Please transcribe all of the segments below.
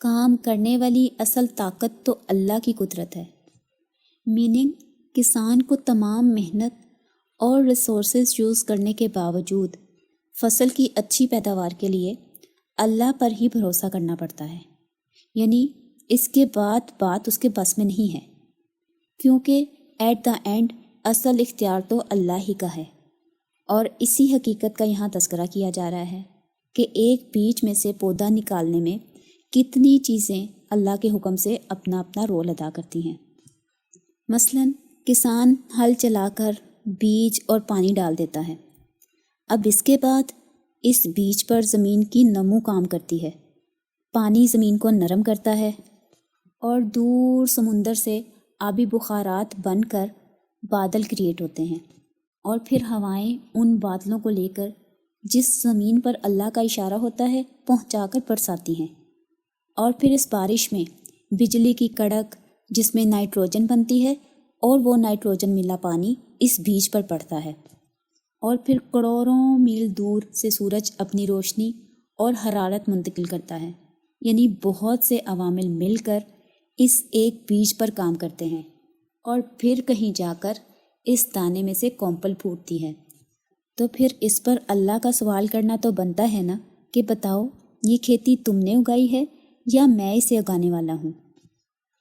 کام کرنے والی اصل طاقت تو اللہ کی قدرت ہے۔ میننگ کسان کو تمام محنت اور ریسورسز یوز کرنے کے باوجود فصل کی اچھی پیداوار کے لیے اللہ پر ہی بھروسہ کرنا پڑتا ہے، یعنی اس کے بعد بات اس کے بس میں نہیں ہے، کیونکہ ایٹ دا اینڈ اصل اختیار تو اللہ ہی کا ہے۔ اور اسی حقیقت کا یہاں تذکرہ کیا جا رہا ہے کہ ایک بیج میں سے پودا نکالنے میں کتنی چیزیں اللہ کے حکم سے اپنا اپنا رول ادا کرتی ہیں۔ مثلاً کسان ہل چلا کر بیج اور پانی ڈال دیتا ہے، اب اس کے بعد اس بیج پر زمین کی نمو کام کرتی ہے، پانی زمین کو نرم کرتا ہے اور دور سمندر سے آبی بخارات بن کر بادل کریٹ ہوتے ہیں، اور پھر ہوائیں ان بادلوں کو لے کر جس زمین پر اللہ کا اشارہ ہوتا ہے پہنچا کر برساتی ہیں، اور پھر اس بارش میں بجلی کی کڑک جس میں نائٹروجن بنتی ہے اور وہ نائٹروجن ملا پانی اس بیج پر پڑتا ہے، اور پھر کروڑوں میل دور سے سورج اپنی روشنی اور حرارت منتقل کرتا ہے، یعنی بہت سے عوامل مل کر اس ایک بیج پر کام کرتے ہیں، اور پھر کہیں جا کر اس دانے میں سے کونپل پھوٹتی ہے۔ تو پھر اس پر اللہ کا سوال کرنا تو بنتا ہے نا کہ بتاؤ یہ کھیتی تم نے اگائی ہے یا میں اسے اگانے والا ہوں؟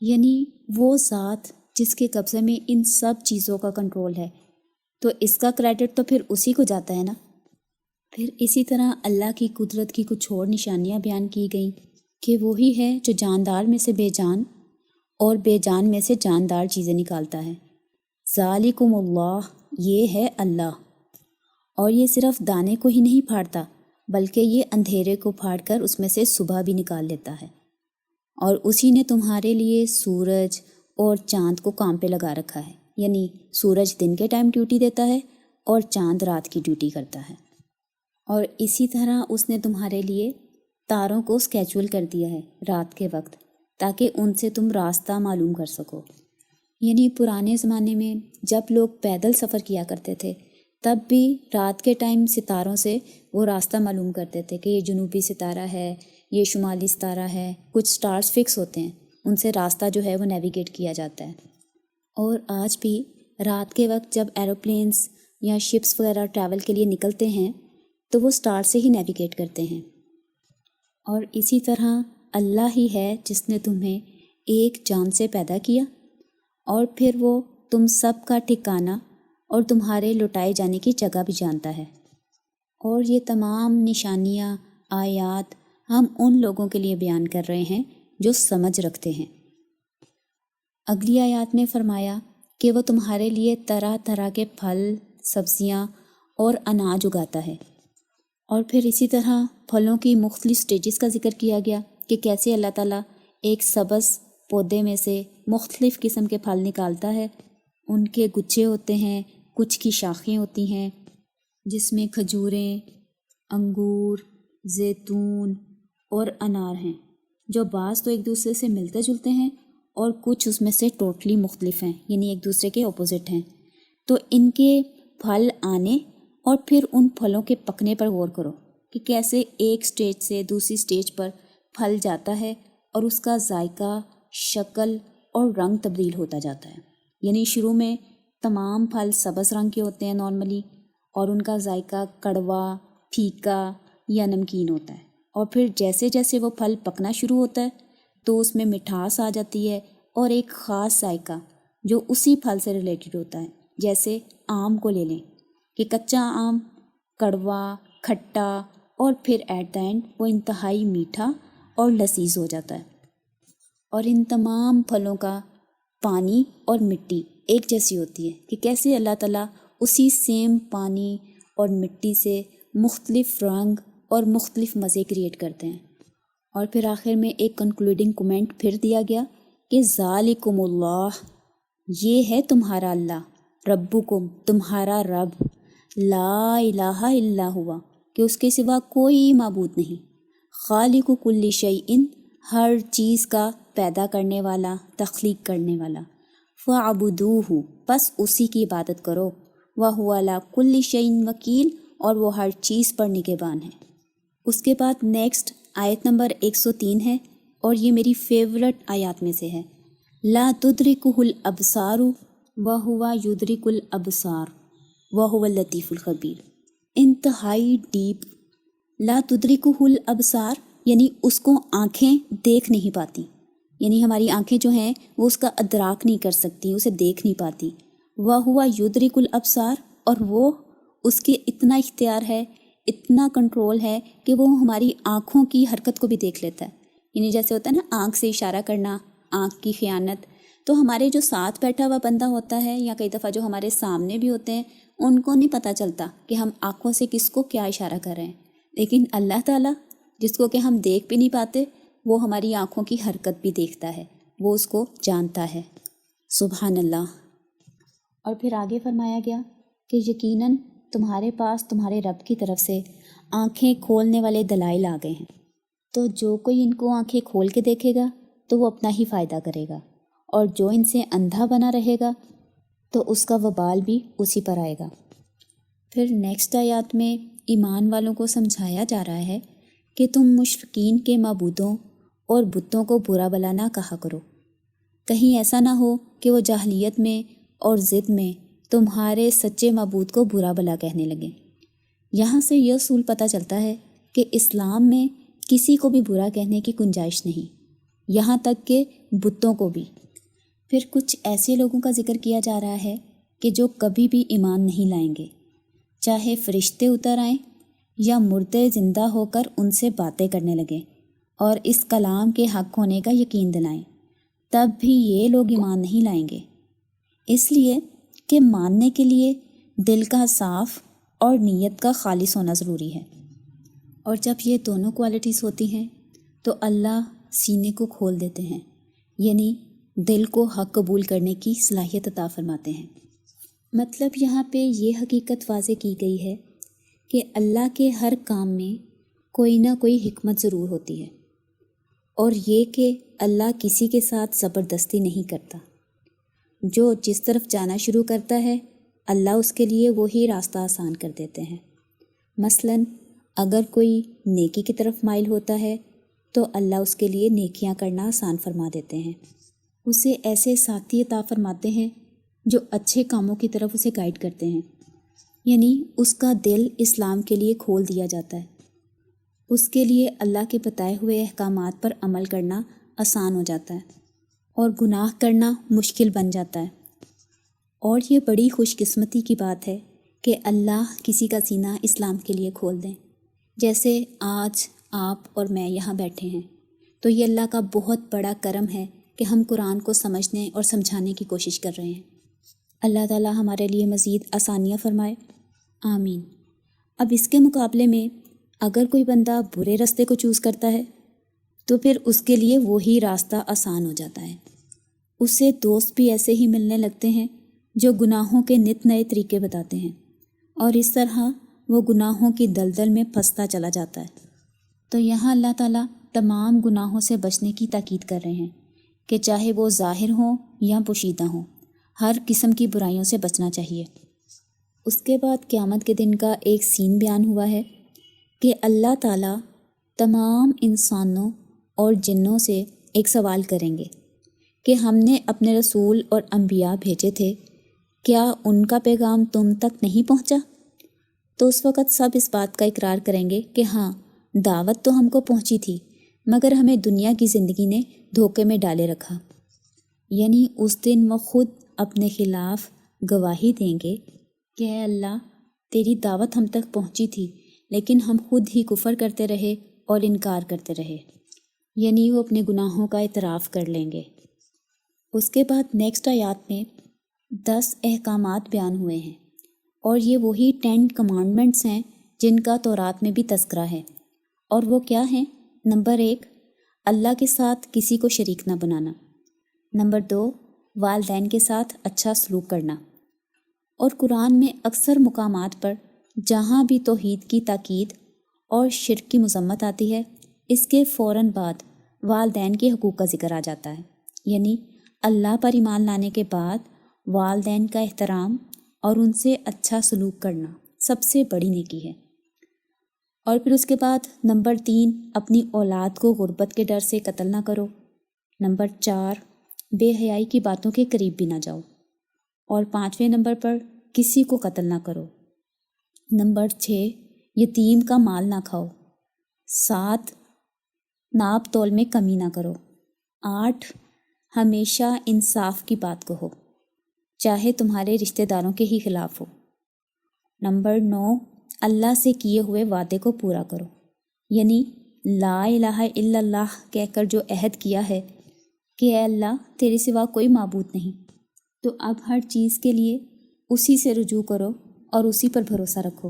یعنی وہ ذات جس کے قبضے میں ان سب چیزوں کا کنٹرول ہے، تو اس کا کریڈٹ تو پھر اسی کو جاتا ہے نا۔ پھر اسی طرح اللہ کی قدرت کی کچھ اور نشانیاں بیان کی گئیں کہ وہی ہے جو جاندار میں سے بے جان اور بے جان میں سے جاندار چیزیں نکالتا ہے۔ ذالکم اللہ، یہ ہے اللہ، اور یہ صرف دانے کو ہی نہیں پھاڑتا بلکہ یہ اندھیرے کو پھاڑ کر اس میں سے صبح بھی نکال لیتا ہے، اور اسی نے تمہارے لیے سورج اور چاند کو کام پہ لگا رکھا ہے، یعنی سورج دن کے ٹائم ڈیوٹی دیتا ہے اور چاند رات کی ڈیوٹی کرتا ہے، اور اسی طرح اس نے تمہارے لیے تاروں کو اسکیجول کر دیا ہے رات کے وقت تاکہ ان سے تم راستہ معلوم کر سکو۔ یعنی پرانے زمانے میں جب لوگ پیدل سفر کیا کرتے تھے تب بھی رات کے ٹائم ستاروں سے وہ راستہ معلوم کرتے تھے کہ یہ جنوبی ستارہ ہے، یہ شمالی ستارہ ہے، کچھ سٹارز فکس ہوتے ہیں، ان سے راستہ جو ہے وہ نیویگیٹ کیا جاتا ہے۔ اور آج بھی رات کے وقت جب ایروپلینس یا شپس وغیرہ ٹریول کے لیے نکلتے ہیں تو وہ سٹار سے ہی نیویگیٹ کرتے ہیں۔ اور اسی طرح اللہ ہی ہے جس نے تمہیں ایک جان سے پیدا کیا، اور پھر وہ تم سب کا ٹھکانہ اور تمہارے لوٹائے جانے کی جگہ بھی جانتا ہے۔ اور یہ تمام نشانیاں آیات ہم ان لوگوں کے لیے بیان کر رہے ہیں جو سمجھ رکھتے ہیں۔ اگلی آیات میں فرمایا کہ وہ تمہارے لیے طرح طرح کے پھل، سبزیاں اور اناج اگاتا ہے، اور پھر اسی طرح پھلوں کی مختلف سٹیجز کا ذکر کیا گیا کہ کیسے اللہ تعالیٰ ایک سبز پودے میں سے مختلف قسم کے پھل نکالتا ہے، ان کے گچھے ہوتے ہیں، کچھ کی شاخیں ہوتی ہیں جس میں کھجوریں، انگور، زیتون اور انار ہیں، جو بعض تو ایک دوسرے سے ملتے جلتے ہیں اور کچھ اس میں سے ٹوٹلی مختلف ہیں، یعنی ایک دوسرے کے اپوزٹ ہیں۔ تو ان کے پھل آنے اور پھر ان پھلوں کے پکنے پر غور کرو کہ کیسے ایک سٹیج سے دوسری سٹیج پر پھل جاتا ہے اور اس کا ذائقہ، شکل اور رنگ تبدیل ہوتا جاتا ہے۔ یعنی شروع میں تمام پھل سبز رنگ کے ہوتے ہیں نارملی، اور ان کا ذائقہ کڑوا، پھیکا یا نمکین ہوتا ہے، اور پھر جیسے جیسے وہ پھل پکنا شروع ہوتا ہے تو اس میں مٹھاس آ جاتی ہے اور ایک خاص ذائقہ جو اسی پھل سے ریلیٹڈ ہوتا ہے۔ جیسے آم کو لے لیں کہ کچا آم کڑوا، کھٹا، اور پھر ایٹ دا اینڈ وہ انتہائی میٹھا اور لذیذ ہو جاتا ہے۔ اور ان تمام پھلوں کا پانی اور مٹی ایک جیسی ہوتی ہے کہ کیسے اللہ تعالیٰ اسی سیم پانی اور مٹی سے مختلف رنگ اور مختلف مزے کریٹ کرتے ہیں۔ اور پھر آخر میں ایک کنکلوڈنگ کومنٹ پھر دیا گیا کہ ذالکم اللہ، یہ ہے تمہارا اللہ، ربکم تمہارا رب، لا الہ الا ہوا کہ اس کے سوا کوئی معبود نہیں، خالق کل شیء ہر چیز کا پیدا کرنے والا، تخلیق کرنے والا، فاعبدوہ پس اسی کی عبادت کرو، وہو علی کل شیء وکیل اور وہ ہر چیز پر نگہبان ہے۔ اس کے بعد نیکسٹ آیت نمبر 103 ہے، اور یہ میری فیورٹ آیات میں سے ہے، لا تدرکہ الابصار وہو یدرک الابصار وہو اللطیف الخبیر۔ انتہائی ڈیپ، لا تدرکہ الابصار یعنی اس کو آنکھیں دیکھ نہیں پاتی، یعنی ہماری آنکھیں جو ہیں وہ اس کا ادراک نہیں کر سکتی، اسے دیکھ نہیں پاتی۔ وہو یدرک الابصار، اور وہ اس کے اتنا اختیار ہے، اتنا کنٹرول ہے کہ وہ ہماری آنکھوں کی حرکت کو بھی دیکھ لیتا ہے۔ یعنی جیسے ہوتا ہے نا آنکھ سے اشارہ کرنا، آنکھ کی خیانت، تو ہمارے جو ساتھ بیٹھا ہوا بندہ ہوتا ہے یا کئی دفعہ جو ہمارے سامنے بھی ہوتے ہیں ان کو نہیں پتہ چلتا کہ ہم آنکھوں سے کس کو کیا اشارہ کر رہے ہیں، لیکن اللہ تعالیٰ جس کو کہ ہم دیکھ بھی نہیں پاتے وہ ہماری آنکھوں کی حرکت بھی دیکھتا ہے، وہ اس کو جانتا ہے۔ سبحان اللہ۔ اور پھر آگے فرمایا گیا کہ یقیناً تمہارے پاس تمہارے رب کی طرف سے آنکھیں کھولنے والے دلائل آ گئے ہیں، تو جو کوئی ان کو آنکھیں کھول کے دیکھے گا تو وہ اپنا ہی فائدہ کرے گا، اور جو ان سے اندھا بنا رہے گا تو اس کا وبال بھی اسی پر آئے گا۔ پھر نیکسٹ آیات میں ایمان والوں کو سمجھایا جا رہا ہے کہ تم مشرکین کے معبودوں اور بتوں کو برا بلا نہ کہا کرو، کہیں ایسا نہ ہو کہ وہ جاہلیت میں اور ضد میں تمہارے سچے معبود کو برا بلا کہنے لگیں۔ یہاں سے یہ اصول پتہ چلتا ہے کہ اسلام میں کسی کو بھی برا کہنے کی گنجائش نہیں، یہاں تک کہ بتوں کو بھی۔ پھر کچھ ایسے لوگوں کا ذکر کیا جا رہا ہے کہ جو کبھی بھی ایمان نہیں لائیں گے، چاہے فرشتے اتر آئیں یا مردے زندہ ہو کر ان سے باتیں کرنے لگیں اور اس کلام کے حق ہونے کا یقین دلائیں، تب بھی یہ لوگ ایمان نہیں لائیں گے، اس لیے کہ ماننے کے لیے دل کا صاف اور نیت کا خالص ہونا ضروری ہے۔ اور جب یہ دونوں کوالٹیز ہوتی ہیں تو اللہ سینے کو کھول دیتے ہیں، یعنی دل کو حق قبول کرنے کی صلاحیت عطا فرماتے ہیں۔ مطلب یہاں پہ یہ حقیقت واضح کی گئی ہے کہ اللہ کے ہر کام میں کوئی نہ کوئی حکمت ضرور ہوتی ہے، اور یہ کہ اللہ کسی کے ساتھ زبردستی نہیں کرتا، جو جس طرف جانا شروع کرتا ہے اللہ اس کے لیے وہی راستہ آسان کر دیتے ہیں۔ مثلاً اگر کوئی نیکی کی طرف مائل ہوتا ہے تو اللہ اس کے لیے نیکیاں کرنا آسان فرما دیتے ہیں، اسے ایسے ساتھی عطا فرماتے ہیں جو اچھے کاموں کی طرف اسے گائیڈ کرتے ہیں، یعنی اس کا دل اسلام کے لیے کھول دیا جاتا ہے، اس کے لیے اللہ کے بتائے ہوئے احکامات پر عمل کرنا آسان ہو جاتا ہے اور گناہ کرنا مشکل بن جاتا ہے۔ اور یہ بڑی خوش قسمتی کی بات ہے کہ اللہ کسی کا سینہ اسلام کے لیے کھول دیں، جیسے آج آپ اور میں یہاں بیٹھے ہیں، تو یہ اللہ کا بہت بڑا کرم ہے کہ ہم قرآن کو سمجھنے اور سمجھانے کی کوشش کر رہے ہیں۔ اللہ تعالیٰ ہمارے لیے مزید آسانیاں فرمائے، آمین۔ اب اس کے مقابلے میں اگر کوئی بندہ برے راستے کو چوز کرتا ہے تو پھر اس کے لیے وہی راستہ آسان ہو جاتا ہے، اسے دوست بھی ایسے ہی ملنے لگتے ہیں جو گناہوں کے نت نئے طریقے بتاتے ہیں، اور اس طرح وہ گناہوں کی دلدل میں پھنستا چلا جاتا ہے۔ تو یہاں اللہ تعالیٰ تمام گناہوں سے بچنے کی تاکید کر رہے ہیں کہ چاہے وہ ظاہر ہوں یا پوشیدہ ہوں، ہر قسم کی برائیوں سے بچنا چاہیے۔ اس کے بعد قیامت کے دن کا ایک سین بیان ہوا ہے کہ اللہ تعالیٰ تمام انسانوں اور جنوں سے ایک سوال کریں گے کہ ہم نے اپنے رسول اور انبیاء بھیجے تھے، کیا ان کا پیغام تم تک نہیں پہنچا؟ تو اس وقت سب اس بات کا اقرار کریں گے کہ ہاں، دعوت تو ہم کو پہنچی تھی، مگر ہمیں دنیا کی زندگی نے دھوکے میں ڈالے رکھا۔ یعنی اس دن وہ خود اپنے خلاف گواہی دیں گے کہ اے اللہ، تیری دعوت ہم تک پہنچی تھی لیکن ہم خود ہی کفر کرتے رہے اور انکار کرتے رہے، یعنی وہ اپنے گناہوں کا اعتراف کر لیں گے۔ اس کے بعد نیکسٹ آیات میں 10 احکامات بیان ہوئے ہیں، اور یہ وہی 10 کمانڈمنٹس ہیں جن کا تورات میں بھی تذکرہ ہے، اور وہ کیا ہیں؟ نمبر 1، اللہ کے ساتھ کسی کو شریک نہ بنانا۔ نمبر 2، والدین کے ساتھ اچھا سلوک کرنا۔ اور قرآن میں اکثر مقامات پر جہاں بھی توحید کی تاکید اور شرک کی مذمت آتی ہے، اس کے فوراً بعد والدین کے حقوق کا ذکر آ جاتا ہے، یعنی اللہ پر ایمان لانے کے بعد والدین کا احترام اور ان سے اچھا سلوک کرنا سب سے بڑی نیکی ہے۔ اور پھر اس کے بعد نمبر 3، اپنی اولاد کو غربت کے ڈر سے قتل نہ کرو۔ نمبر 4، بے حیائی کی باتوں کے قریب بھی نہ جاؤ۔ اور 5ویں نمبر پر کسی کو قتل نہ کرو۔ نمبر 6، یتیم کا مال نہ کھاؤ۔ 7، ناپ تول میں کمی نہ کرو۔ 8، ہمیشہ انصاف کی بات کہو، چاہے تمہارے رشتہ داروں کے ہی خلاف ہو۔ نمبر 9، اللہ سے کیے ہوئے وعدے کو پورا کرو، یعنی لا الہ الا اللہ کہہ کر جو عہد کیا ہے کہ اے اللہ تیرے سوا کوئی معبود نہیں، تو اب ہر چیز کے لیے اسی سے رجوع کرو اور اسی پر بھروسہ رکھو۔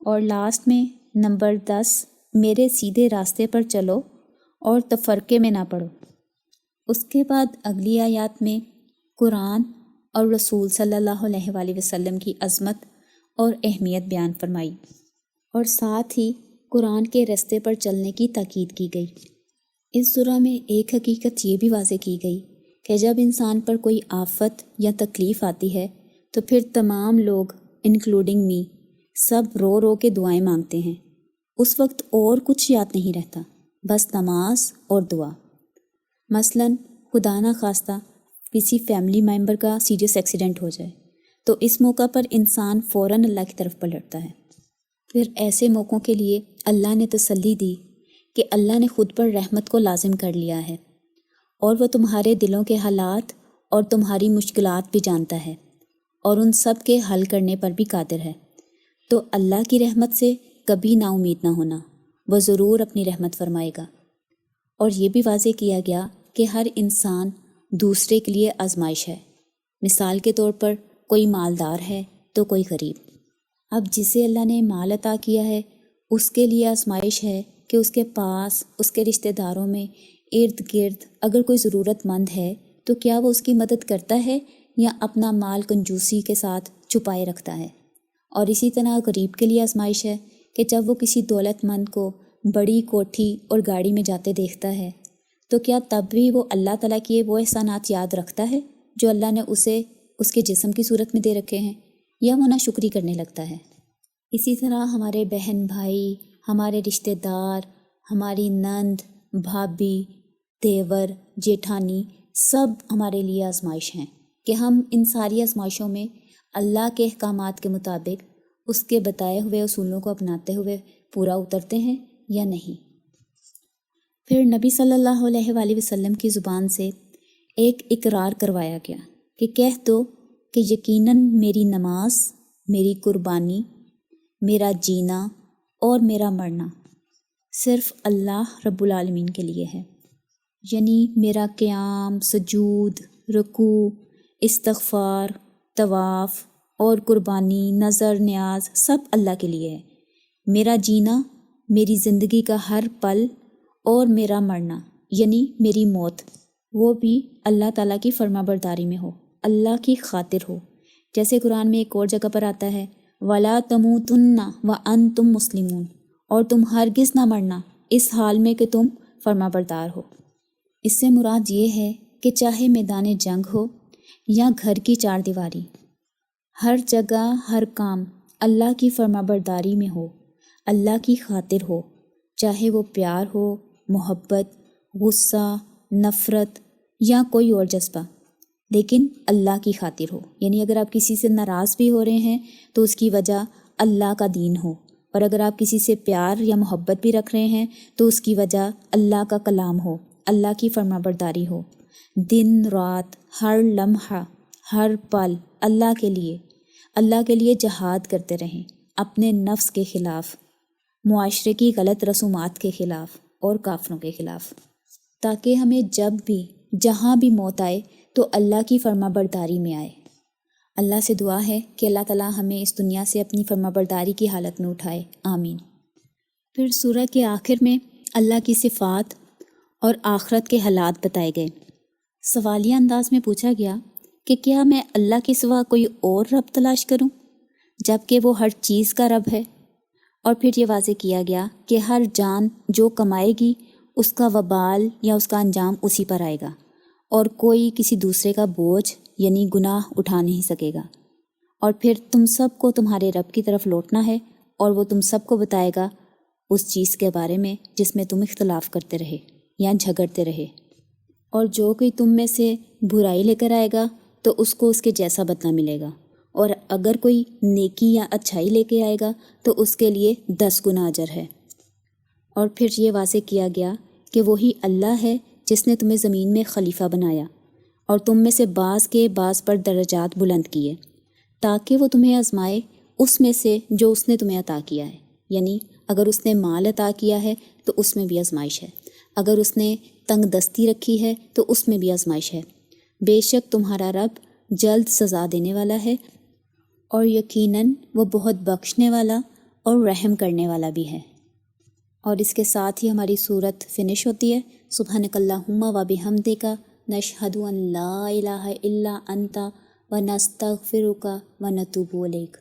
اور لاسٹ میں نمبر 10، میرے سیدھے راستے پر چلو اور تفرقے میں نہ پڑو۔ اس کے بعد اگلی آیات میں قرآن اور رسول صلی اللہ علیہ وآلہ وسلم کی عظمت اور اہمیت بیان فرمائی، اور ساتھ ہی قرآن کے راستے پر چلنے کی تاکید کی گئی۔ اس سورہ میں ایک حقیقت یہ بھی واضح کی گئی کہ جب انسان پر کوئی آفت یا تکلیف آتی ہے تو پھر تمام لوگ انکلوڈنگ می سب رو رو کے دعائیں مانگتے ہیں۔ اس وقت اور کچھ یاد نہیں رہتا، بس نماز اور دعا۔ مثلاً خدا نہ خواستہ کسی فیملی ممبر کا سیریس ایکسیڈنٹ ہو جائے تو اس موقع پر انسان فوراً اللہ کی طرف پلٹتا ہے۔ پھر ایسے موقعوں کے لیے اللہ نے تسلی دی کہ اللہ نے خود پر رحمت کو لازم کر لیا ہے، اور وہ تمہارے دلوں کے حالات اور تمہاری مشکلات بھی جانتا ہے، اور ان سب کے حل کرنے پر بھی قادر ہے۔ تو اللہ کی رحمت سے کبھی نا امید نہ ہونا، وہ ضرور اپنی رحمت فرمائے گا۔ اور یہ بھی واضح کیا گیا کہ ہر انسان دوسرے کے لیے آزمائش ہے۔ مثال کے طور پر کوئی مالدار ہے تو کوئی غریب۔ اب جسے اللہ نے مال عطا کیا ہے اس کے لیے آزمائش ہے کہ اس کے پاس، اس کے رشتہ داروں میں ارد گرد اگر کوئی ضرورت مند ہے تو کیا وہ اس کی مدد کرتا ہے یا اپنا مال کنجوسی کے ساتھ چھپائے رکھتا ہے۔ اور اسی طرح غریب کے لیے آزمائش ہے کہ جب وہ کسی دولت مند کو بڑی کوٹھی اور گاڑی میں جاتے دیکھتا ہے تو کیا تب بھی وہ اللہ تعالیٰ کی وہ احسانات یاد رکھتا ہے جو اللہ نے اسے اس کے جسم کی صورت میں دے رکھے ہیں، یا وہ ناشکری کرنے لگتا ہے۔ اسی طرح ہمارے بہن بھائی، ہمارے رشتہ دار، ہماری نند، بھابھی، دیور، جیٹھانی، سب ہمارے لیے آزمائش ہیں کہ ہم ان ساری آزمائشوں میں اللہ کے احکامات کے مطابق اس کے بتائے ہوئے اصولوں کو اپناتے ہوئے پورا اترتے ہیں یا نہیں۔ پھر نبی صلی اللہ علیہ وآلہ وسلم کی زبان سے ایک اقرار کروایا گیا کہ کہہ دو کہ یقیناً میری نماز، میری قربانی، میرا جینا اور میرا مرنا صرف اللہ رب العالمین کے لیے ہے، یعنی میرا قیام، سجود، رکوع، استغفار، طواف اور قربانی، نظر، نیاز سب اللہ کے لیے ہے۔ میرا جینا، میری زندگی کا ہر پل، اور میرا مرنا یعنی میری موت، وہ بھی اللہ تعالیٰ کی فرما برداری میں ہو، اللہ کی خاطر ہو۔ جیسے قرآن میں ایک اور جگہ پر آتا ہے وَلَا تَمُوتُنَّ وَأَنْتُمْ مُسْلِمُونَ، اور تم ہرگز نہ مرنا اس حال میں کہ تم فرما بردار ہو۔ اس سے مراد یہ ہے کہ چاہے میدان جنگ ہو یا گھر کی چار دیواری، ہر جگہ ہر کام اللہ کی فرما برداری میں ہو، اللہ کی خاطر ہو، چاہے وہ پیار ہو، محبت، غصہ، نفرت یا کوئی اور جذبہ، لیکن اللہ کی خاطر ہو۔ یعنی اگر آپ کسی سے ناراض بھی ہو رہے ہیں تو اس کی وجہ اللہ کا دین ہو، اور اگر آپ کسی سے پیار یا محبت بھی رکھ رہے ہیں تو اس کی وجہ اللہ کا کلام ہو، اللہ کی فرما برداری ہو۔ دن رات، ہر لمحہ، ہر پل اللہ کے لیے جہاد کرتے رہیں، اپنے نفس کے خلاف، معاشرے کی غلط رسومات کے خلاف اور کافروں کے خلاف، تاکہ ہمیں جب بھی جہاں بھی موت آئے تو اللہ کی فرما برداری میں آئے۔ اللہ سے دعا ہے کہ اللہ تعالیٰ ہمیں اس دنیا سے اپنی فرما برداری کی حالت میں اٹھائے، آمین۔ پھر سورہ کے آخر میں اللہ کی صفات اور آخرت کے حالات بتائے گئے۔ سوالیہ انداز میں پوچھا گیا کہ کیا میں اللہ کے سوا کوئی اور رب تلاش کروں جب کہ وہ ہر چیز کا رب ہے؟ اور پھر یہ واضح کیا گیا کہ ہر جان جو کمائے گی اس کا وبال یا اس کا انجام اسی پر آئے گا، اور کوئی کسی دوسرے کا بوجھ یعنی گناہ اٹھا نہیں سکے گا۔ اور پھر تم سب کو تمہارے رب کی طرف لوٹنا ہے، اور وہ تم سب کو بتائے گا اس چیز کے بارے میں جس میں تم اختلاف کرتے رہے یا جھگڑتے رہے، اور جو کوئی تم میں سے برائی لے کر آئے گا تو اس کو اس کے جیسا بدلہ ملے گا، اور اگر کوئی نیکی یا اچھائی لے کے آئے گا تو اس کے لیے 10 گنا اجر ہے۔ اور پھر یہ واضح کیا گیا کہ وہی اللہ ہے جس نے تمہیں زمین میں خلیفہ بنایا اور تم میں سے بعض کے بعض پر درجات بلند کیے، تاکہ وہ تمہیں آزمائے اس میں سے جو اس نے تمہیں عطا کیا ہے۔ یعنی اگر اس نے مال عطا کیا ہے تو اس میں بھی آزمائش ہے، اگر اس نے تنگ دستی رکھی ہے تو اس میں بھی آزمائش ہے۔ بے شک تمہارا رب جلد سزا دینے والا ہے، اور یقیناً وہ بہت بخشنے والا اور رحم کرنے والا بھی ہے۔ اور اس کے ساتھ ہی ہماری صورت فنش ہوتی ہے۔ سبحانک اللہم و بحمدک نشہد ان لا الہ الا انت ونستغفرک ونتوب الیک۔